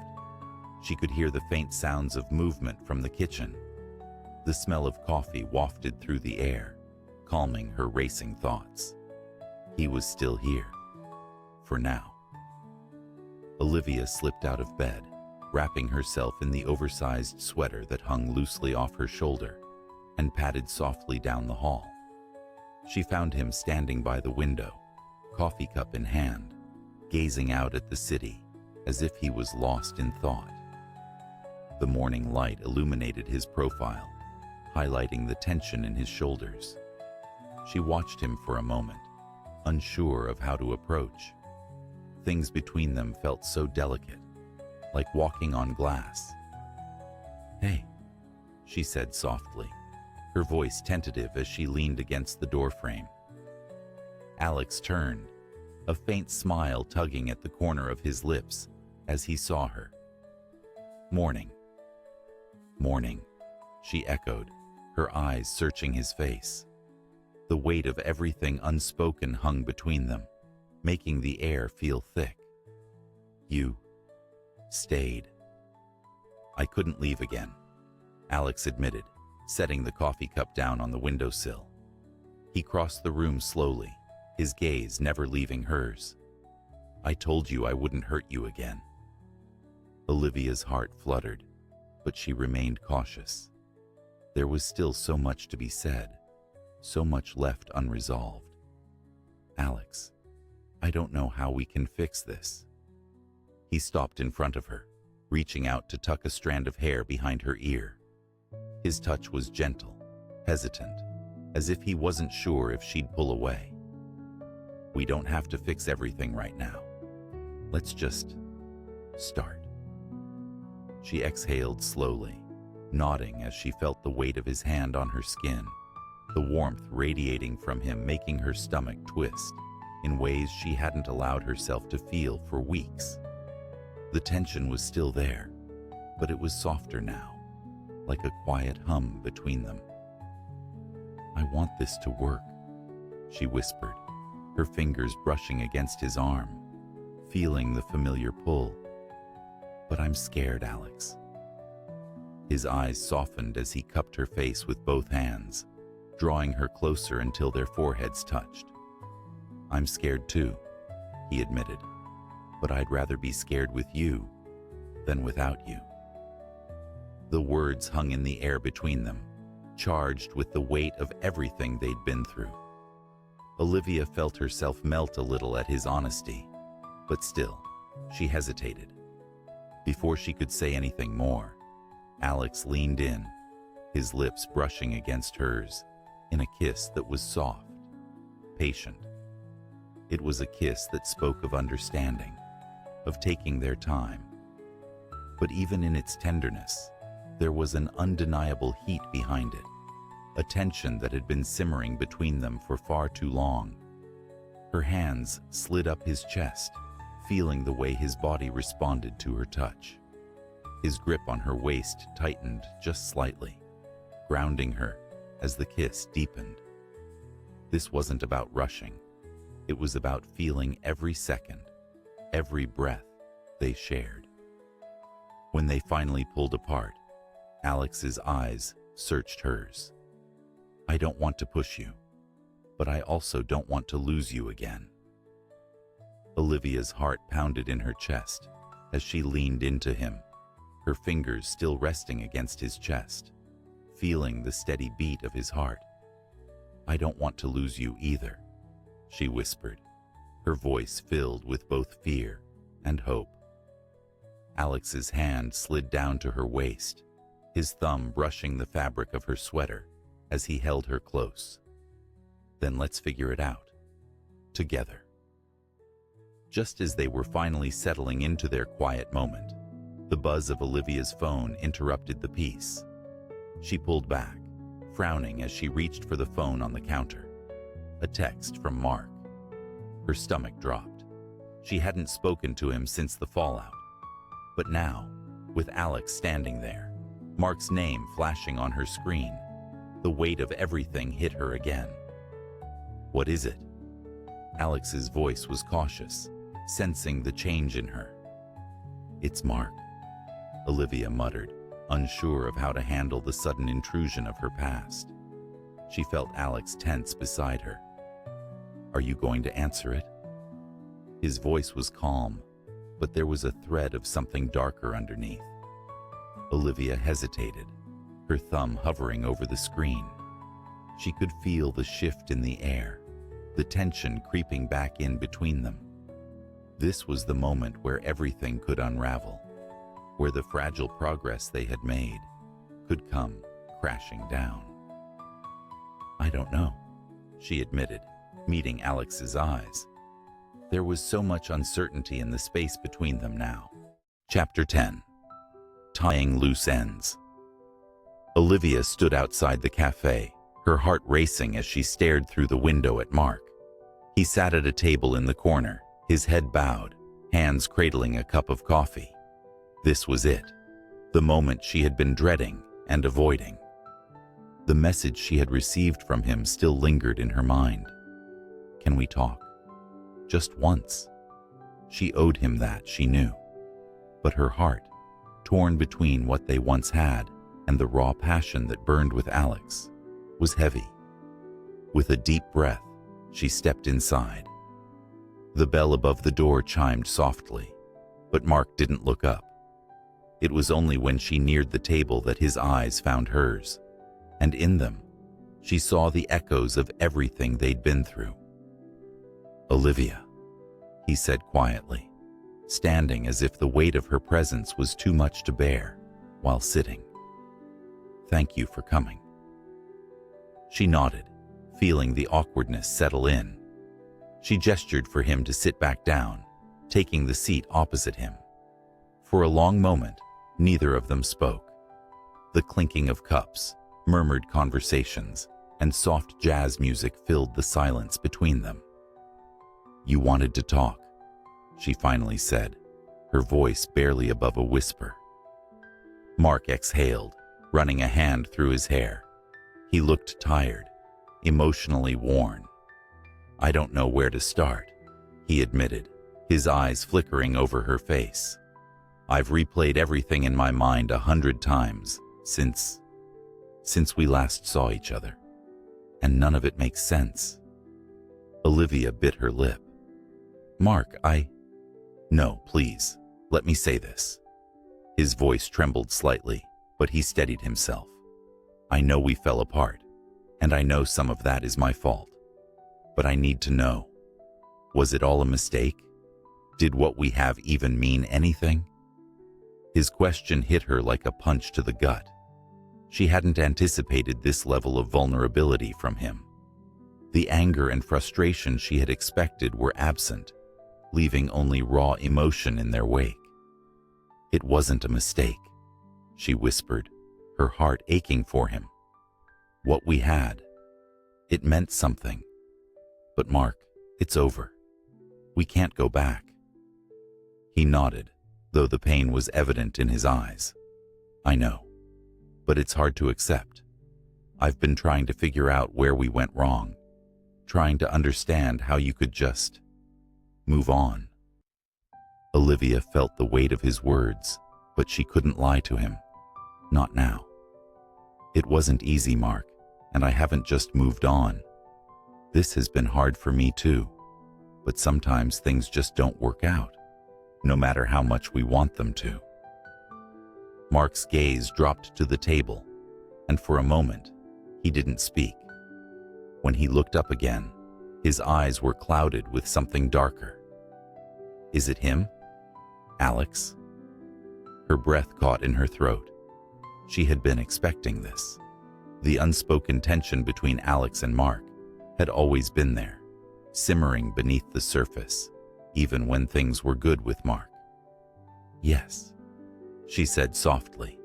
She could hear the faint sounds of movement from the kitchen. The smell of coffee wafted through the air, calming her racing thoughts. He was still here, for now. Olivia slipped out of bed, wrapping herself in the oversized sweater that hung loosely off her shoulder, and padded softly down the hall. She found him standing by the window, coffee cup in hand, gazing out at the city as if he was lost in thought. The morning light illuminated his profile, highlighting the tension in his shoulders. She watched him for a moment, unsure of how to approach. Things between them felt so delicate, like walking on glass. "Hey," she said softly, her voice tentative as she leaned against the doorframe. Alex turned, a faint smile tugging at the corner of his lips as he saw her. "Morning." "Morning," she echoed, her eyes searching his face. The weight of everything unspoken hung between them, making the air feel thick. "You stayed." "I couldn't leave again," Alex admitted, setting the coffee cup down on the windowsill. He crossed the room slowly, his gaze never leaving hers. "I told you I wouldn't hurt you again." Olivia's heart fluttered, but she remained cautious. There was still so much to be said, so much left unresolved. "Alex, I don't know how we can fix this." He stopped in front of her, reaching out to tuck a strand of hair behind her ear. His touch was gentle, hesitant, as if he wasn't sure if she'd pull away. "We don't have to fix everything right now. Let's just start." She exhaled slowly, nodding as she felt the weight of his hand on her skin, the warmth radiating from him making her stomach twist in ways she hadn't allowed herself to feel for weeks. The tension was still there, but it was softer now, like a quiet hum between them. "I want this to work," she whispered, her fingers brushing against his arm, feeling the familiar pull. "But I'm scared, Alex." His eyes softened as he cupped her face with both hands, drawing her closer until their foreheads touched. "I'm scared too," he admitted, "but I'd rather be scared with you than without you." The words hung in the air between them, charged with the weight of everything they'd been through. Olivia felt herself melt a little at his honesty, but still, she hesitated. Before she could say anything more, Alex leaned in, his lips brushing against hers, in a kiss that was soft, patient. It was a kiss that spoke of understanding, of taking their time. But even in its tenderness, there was an undeniable heat behind it, a tension that had been simmering between them for far too long. Her hands slid up his chest, feeling the way his body responded to her touch. His grip on her waist tightened just slightly, grounding her as the kiss deepened. This wasn't about rushing. It was about feeling every second, every breath they shared. When they finally pulled apart, Alex's eyes searched hers. "I don't want to push you, but I also don't want to lose you again." Olivia's heart pounded in her chest as she leaned into him, her fingers still resting against his chest, feeling the steady beat of his heart. "I don't want to lose you either," she whispered, her voice filled with both fear and hope. Alex's hand slid down to her waist, his thumb brushing the fabric of her sweater as he held her close. "Then let's figure it out. Together." Just as they were finally settling into their quiet moment, the buzz of Olivia's phone interrupted the peace. She pulled back, frowning as she reached for the phone on the counter. A text from Mark. Her stomach dropped. She hadn't spoken to him since the fallout. But now, with Alex standing there, Mark's name flashing on her screen, the weight of everything hit her again. "What is it?" Alex's voice was cautious, sensing the change in her. "It's Mark," Olivia muttered, unsure of how to handle the sudden intrusion of her past. She felt Alex tense beside her. "Are you going to answer it?" His voice was calm, but there was a thread of something darker underneath. Olivia hesitated, her thumb hovering over the screen. She could feel the shift in the air, the tension creeping back in between them. This was the moment where everything could unravel, where the fragile progress they had made could come crashing down. "I don't know," she admitted, meeting Alex's eyes. There was so much uncertainty in the space between them now. Chapter 10. Tying Loose Ends. Olivia stood outside the cafe, her heart racing as she stared through the window at Mark. He sat at a table in the corner, his head bowed, hands cradling a cup of coffee. This was it, the moment she had been dreading and avoiding. The message she had received from him still lingered in her mind. "Can we talk? Just once." She owed him that, she knew. But her heart, torn between what they once had and the raw passion that burned with Alex, was heavy. With a deep breath, she stepped inside. The bell above the door chimed softly, but Mark didn't look up. It was only when she neared the table that his eyes found hers, and in them, she saw the echoes of everything they'd been through. "Olivia," he said quietly, standing as if the weight of her presence was too much to bear while sitting. "Thank you for coming." She nodded, feeling the awkwardness settle in. She gestured for him to sit back down, taking the seat opposite him. For a long moment, neither of them spoke. The clinking of cups, murmured conversations, and soft jazz music filled the silence between them. "You wanted to talk," she finally said, her voice barely above a whisper. Mark exhaled, running a hand through his hair. He looked tired, emotionally worn. "I don't know where to start," he admitted, his eyes flickering over her face. "I've replayed everything in my mind 100 times since we last saw each other, and none of it makes sense." Olivia bit her lip. "Mark, No, please, let me say this." His voice trembled slightly, but he steadied himself. "I know we fell apart, and I know some of that is my fault. But I need to know, was it all a mistake? Did what we have even mean anything?" His question hit her like a punch to the gut. She hadn't anticipated this level of vulnerability from him. The anger and frustration she had expected were absent, leaving only raw emotion in their wake. "It wasn't a mistake," she whispered, her heart aching for him. "What we had, it meant something. But Mark, it's over. We can't go back." He nodded, though the pain was evident in his eyes. I know, but it's hard to accept. I've been trying to figure out where we went wrong, trying to understand how you could just move on. Olivia felt the weight of his words, but she couldn't lie to him. Not now. It wasn't easy, Mark, and I haven't just moved on. This has been hard for me too, but sometimes things just don't work out, no matter how much we want them to. Mark's gaze dropped to the table, and for a moment, he didn't speak. When he looked up again, his eyes were clouded with something darker. Is it him? Alex? Her breath caught in her throat. She had been expecting this. The unspoken tension between Alex and Mark had always been there, simmering beneath the surface, even when things were good with Mark. Yes, she said softly,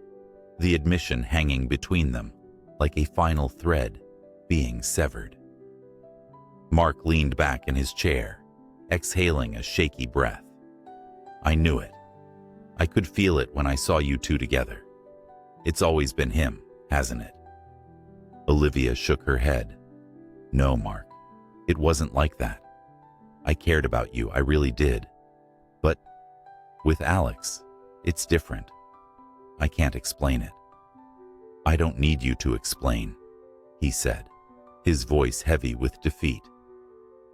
the admission hanging between them like a final thread being severed. Mark leaned back in his chair, exhaling a shaky breath. I knew it. I could feel it when I saw you two together. It's always been him, hasn't it? Olivia shook her head. No, Mark, it wasn't like that. I cared about you, I really did. But with Alex, it's different. I can't explain it. I don't need you to explain, he said, his voice heavy with defeat.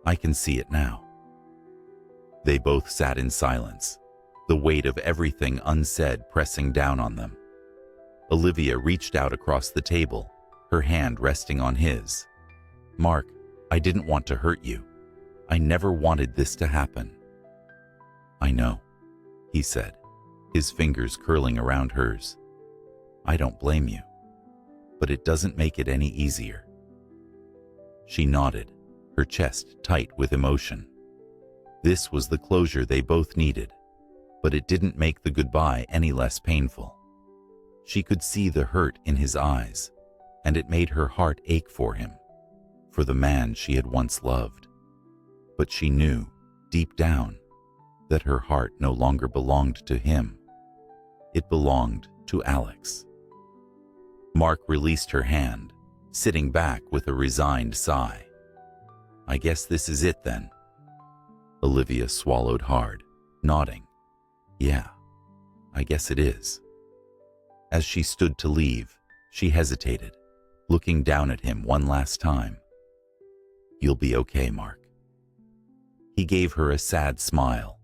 I can see it now. They both sat in silence, the weight of everything unsaid pressing down on them. Olivia reached out across the table, her hand resting on his. Mark, I didn't want to hurt you. I never wanted this to happen. I know, he said, his fingers curling around hers. I don't blame you, but it doesn't make it any easier. She nodded, her chest tight with emotion. This was the closure they both needed, but it didn't make the goodbye any less painful. She could see the hurt in his eyes, and it made her heart ache for him, for the man she had once loved. But she knew, deep down, that her heart no longer belonged to him. It belonged to Alex. Mark released her hand, sitting back with a resigned sigh. I guess this is it then. Olivia swallowed hard, nodding. Yeah, I guess it is. As she stood to leave, she hesitated, looking down at him one last time. You'll be okay, Mark. He gave her a sad smile,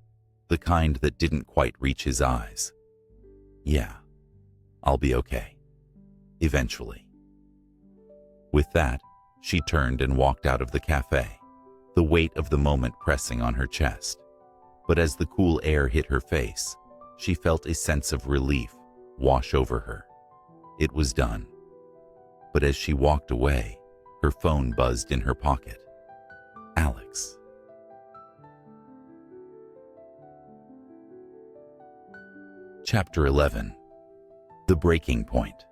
the kind that didn't quite reach his eyes. Yeah, I'll be okay. Eventually. With that, she turned and walked out of the cafe, the weight of the moment pressing on her chest. But as the cool air hit her face, she felt a sense of relief wash over her. It was done. But as she walked away, her phone buzzed in her pocket. Alex. Chapter 11. The Breaking Point.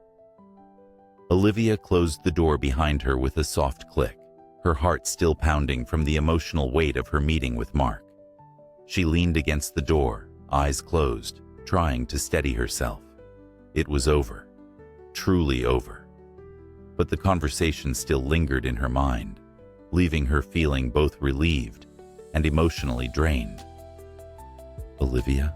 Olivia closed the door behind her with a soft click, her heart still pounding from the emotional weight of her meeting with Mark. She leaned against the door, eyes closed, trying to steady herself. It was over. Truly over. But the conversation still lingered in her mind, leaving her feeling both relieved and emotionally drained. Olivia?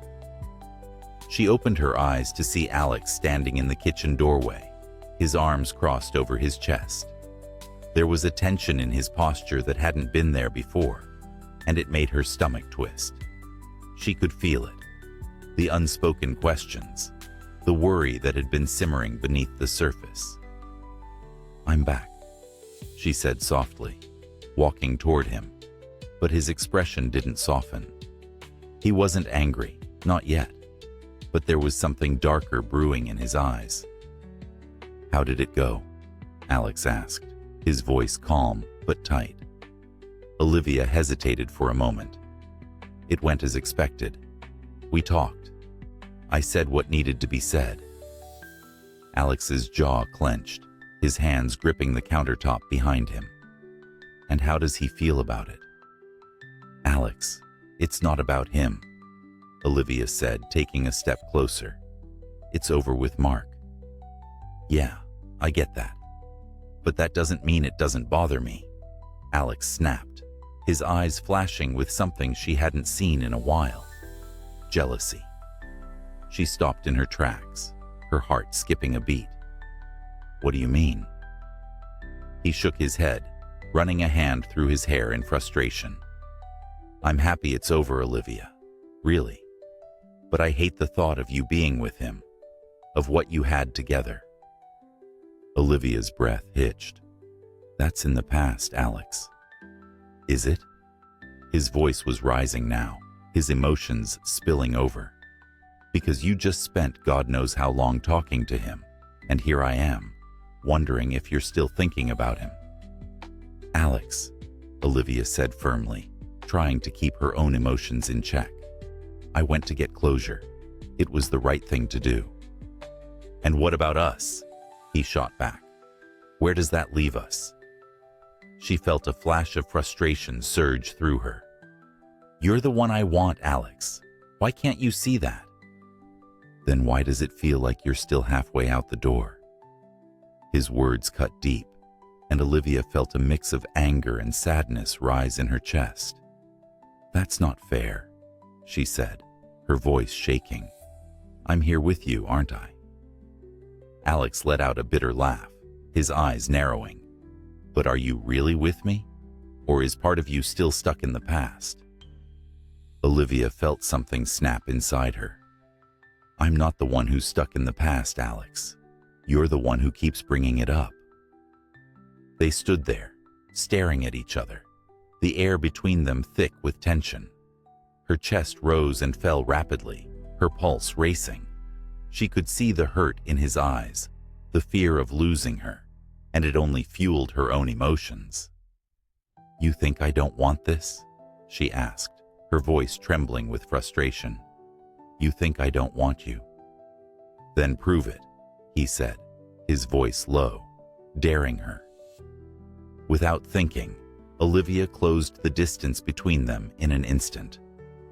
She opened her eyes to see Alex standing in the kitchen doorway, his arms crossed over his chest. There was a tension in his posture that hadn't been there before, and it made her stomach twist. She could feel it. The unspoken questions, the worry that had been simmering beneath the surface. I'm back, she said softly, walking toward him, but his expression didn't soften. He wasn't angry, not yet, but there was something darker brewing in his eyes. How did it go? Alex asked, his voice calm but tight. Olivia hesitated for a moment. It went as expected. We talked. I said what needed to be said. Alex's jaw clenched, his hands gripping the countertop behind him. And how does he feel about it? Alex, it's not about him. Olivia said, taking a step closer. It's over with Mark. Yeah, I get that. But that doesn't mean it doesn't bother me. Alex snapped, his eyes flashing with something she hadn't seen in a while. Jealousy. She stopped in her tracks, her heart skipping a beat. What do you mean? He shook his head, running a hand through his hair in frustration. I'm happy it's over, Olivia. Really. But I hate the thought of you being with him, of what you had together. Olivia's breath hitched. That's in the past, Alex. Is it? His voice was rising now, his emotions spilling over. Because you just spent God knows how long talking to him, and here I am, wondering if you're still thinking about him. Alex, Olivia said firmly, trying to keep her own emotions in check. I went to get closure. It was the right thing to do. And what about us? He shot back. Where does that leave us? She felt a flash of frustration surge through her. You're the one I want, Alex. Why can't you see that? Then why does it feel like you're still halfway out the door? His words cut deep, and Olivia felt a mix of anger and sadness rise in her chest. That's not fair, she said, her voice shaking. I'm here with you, aren't I? Alex let out a bitter laugh, his eyes narrowing. But are you really with me? Or is part of you still stuck in the past? Olivia felt something snap inside her. I'm not the one who's stuck in the past, Alex. You're the one who keeps bringing it up. They stood there, staring at each other, the air between them thick with tension. Her chest rose and fell rapidly, her pulse racing. She could see the hurt in his eyes, the fear of losing her, and it only fueled her own emotions. You think I don't want this? She asked, her voice trembling with frustration. You think I don't want you? Then prove it, he said, his voice low, daring her. Without thinking, Olivia closed the distance between them in an instant.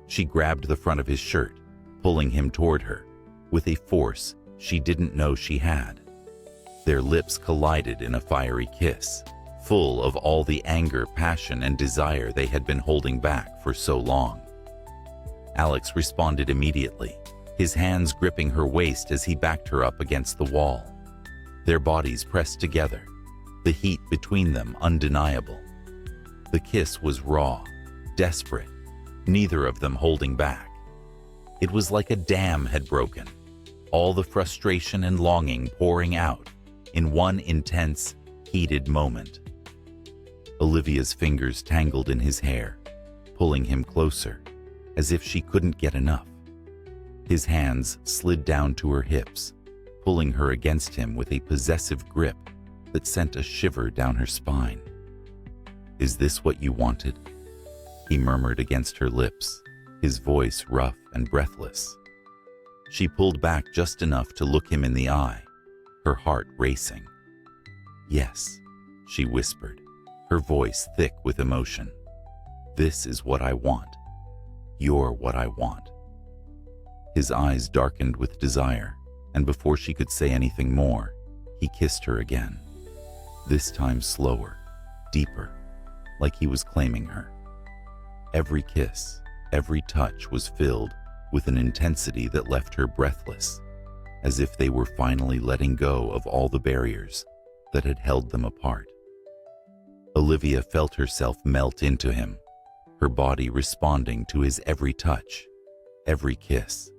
She grabbed the front of his shirt, pulling him toward her, with a force she didn't know she had. Their lips collided in a fiery kiss, full of all the anger, passion, and desire they had been holding back for so long. Alex responded immediately, his hands gripping her waist as he backed her up against the wall. Their bodies pressed together, the heat between them undeniable. The kiss was raw, desperate, neither of them holding back. It was like a dam had broken, all the frustration and longing pouring out in one intense, heated moment. Olivia's fingers tangled in his hair, pulling him closer, as if she couldn't get enough. His hands slid down to her hips, pulling her against him with a possessive grip that sent a shiver down her spine. Is this what you wanted? He murmured against her lips, his voice rough and breathless. She pulled back just enough to look him in the eye, her heart racing. Yes, she whispered, her voice thick with emotion. This is what I want. You're what I want. His eyes darkened with desire, and before she could say anything more, he kissed her again. This time slower, deeper, like he was claiming her. Every kiss, every touch was filled with an intensity that left her breathless, as if they were finally letting go of all the barriers that had held them apart. Olivia felt herself melt into him, her body responding to his every touch, every kiss.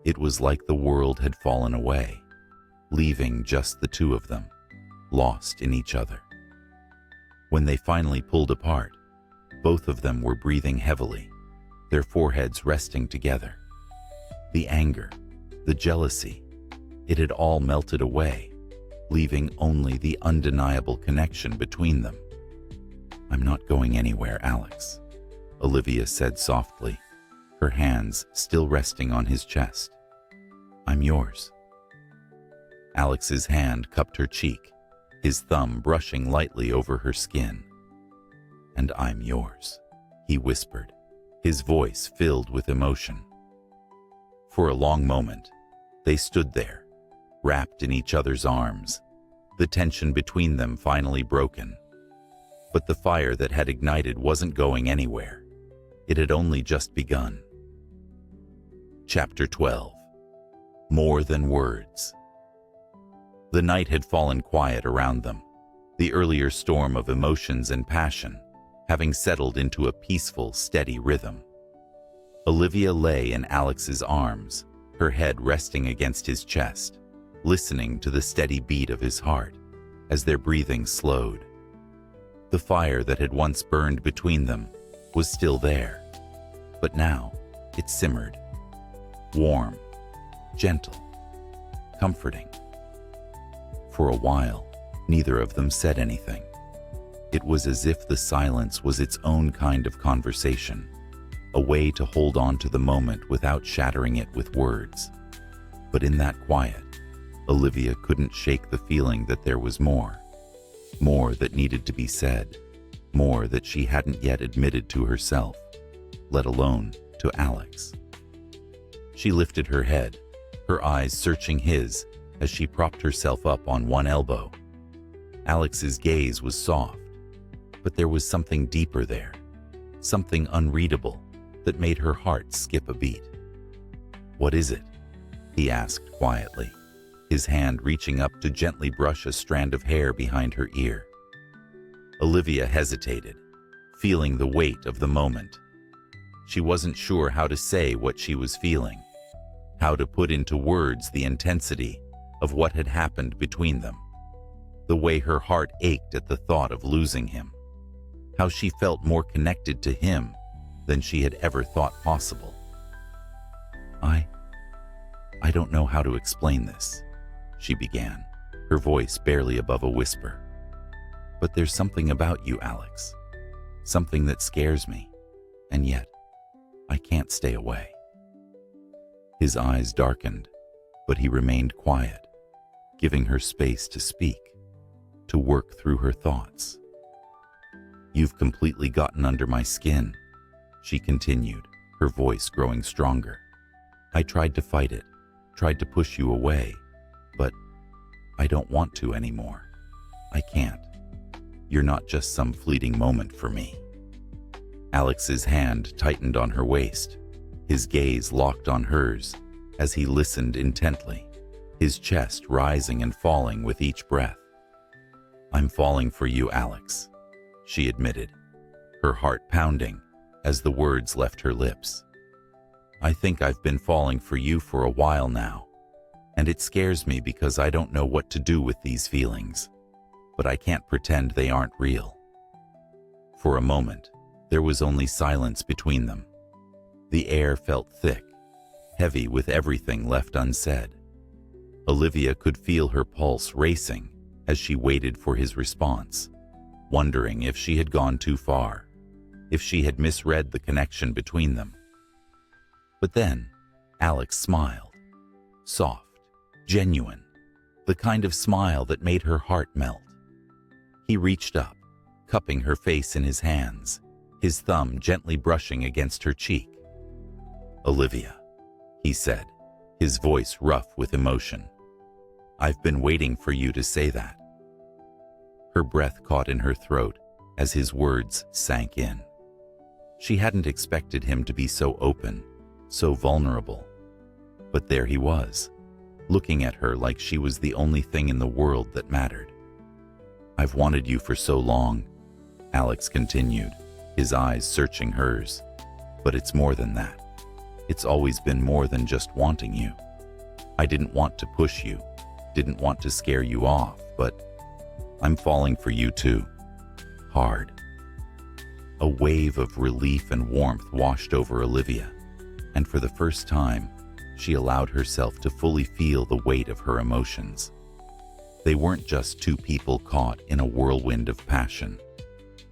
It was like the world had fallen away, leaving just the two of them, lost in each other. When they finally pulled apart, both of them were breathing heavily, their foreheads resting together. The anger, the jealousy, it had all melted away, leaving only the undeniable connection between them. I'm not going anywhere, Alex, Olivia said softly, her hands still resting on his chest. I'm yours. Alex's hand cupped her cheek, his thumb brushing lightly over her skin. And I'm yours, he whispered, his voice filled with emotion. For a long moment, they stood there, wrapped in each other's arms, the tension between them finally broken. But the fire that had ignited wasn't going anywhere. It had only just begun. Chapter 12. More Than Words. The night had fallen quiet around them, the earlier storm of emotions and passion having settled into a peaceful, steady rhythm. Olivia lay in Alex's arms, her head resting against his chest, listening to the steady beat of his heart as their breathing slowed. The fire that had once burned between them was still there, but now it simmered, warm, gentle, comforting. For a while, neither of them said anything. It was as if the silence was its own kind of conversation, a way to hold on to the moment without shattering it with words. But in that quiet, Olivia couldn't shake the feeling that there was more that needed to be said, more that she hadn't yet admitted to herself, let alone to Alex. She lifted her head, her eyes searching his as she propped herself up on one elbow. Alex's gaze was soft, but there was something deeper there, something unreadable that made her heart skip a beat. "What is it?" he asked quietly, his hand reaching up to gently brush a strand of hair behind her ear. Olivia hesitated, feeling the weight of the moment. She wasn't sure how to say what she was feeling, how to put into words the intensity of what had happened between them, the way her heart ached at the thought of losing him, how she felt more connected to him than she had ever thought possible. I don't know how to explain this," she began, her voice barely above a whisper. "But there's something about you, Alex, something that scares me, and yet I can't stay away." His eyes darkened, but he remained quiet, giving her space to speak, to work through her thoughts. "You've completely gotten under my skin," she continued, her voice growing stronger. "I tried to fight it, tried to push you away, but I don't want to anymore. I can't. You're not just some fleeting moment for me." Alex's hand tightened on her waist, his gaze locked on hers as he listened intently, his chest rising and falling with each breath. "I'm falling for you, Alex," she admitted, her heart pounding as the words left her lips. "I think I've been falling for you for a while now, and it scares me because I don't know what to do with these feelings, but I can't pretend they aren't real." For a moment, there was only silence between them. The air felt thick, heavy with everything left unsaid. Olivia could feel her pulse racing as she waited for his response, wondering if she had gone too far, if she had misread the connection between them. But then, Alex smiled, soft, genuine, the kind of smile that made her heart melt. He reached up, cupping her face in his hands, his thumb gently brushing against her cheek. "Olivia," he said, his voice rough with emotion. "I've been waiting for you to say that." Her breath caught in her throat as his words sank in. She hadn't expected him to be so open, so vulnerable. But there he was, looking at her like she was the only thing in the world that mattered. "I've wanted you for so long," Alex continued, his eyes searching hers. "But it's more than that. It's always been more than just wanting you. I didn't want to push you, didn't want to scare you off, but I'm falling for you too. Hard." A wave of relief and warmth washed over Olivia, and for the first time, she allowed herself to fully feel the weight of her emotions. They weren't just two people caught in a whirlwind of passion.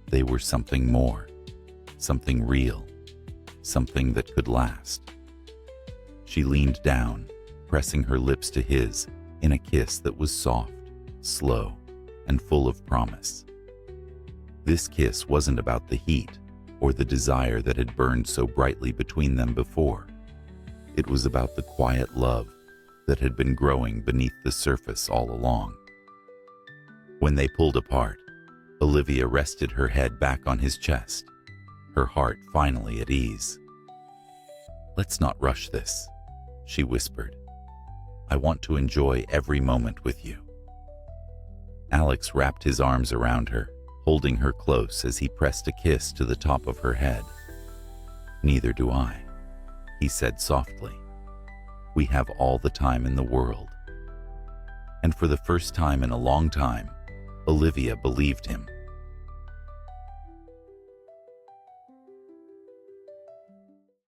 They were something more, something real, something that could last. She leaned down, pressing her lips to his in a kiss that was soft, slow, and full of promise. This kiss wasn't about the heat or the desire that had burned so brightly between them before. It was about the quiet love that had been growing beneath the surface all along. When they pulled apart, Olivia rested her head back on his chest, her heart finally at ease. "Let's not rush this," she whispered. "I want to enjoy every moment with you." Alex wrapped his arms around her, holding her close as he pressed a kiss to the top of her head. "Neither do I," he said softly. "We have all the time in the world." And for the first time in a long time, Olivia believed him.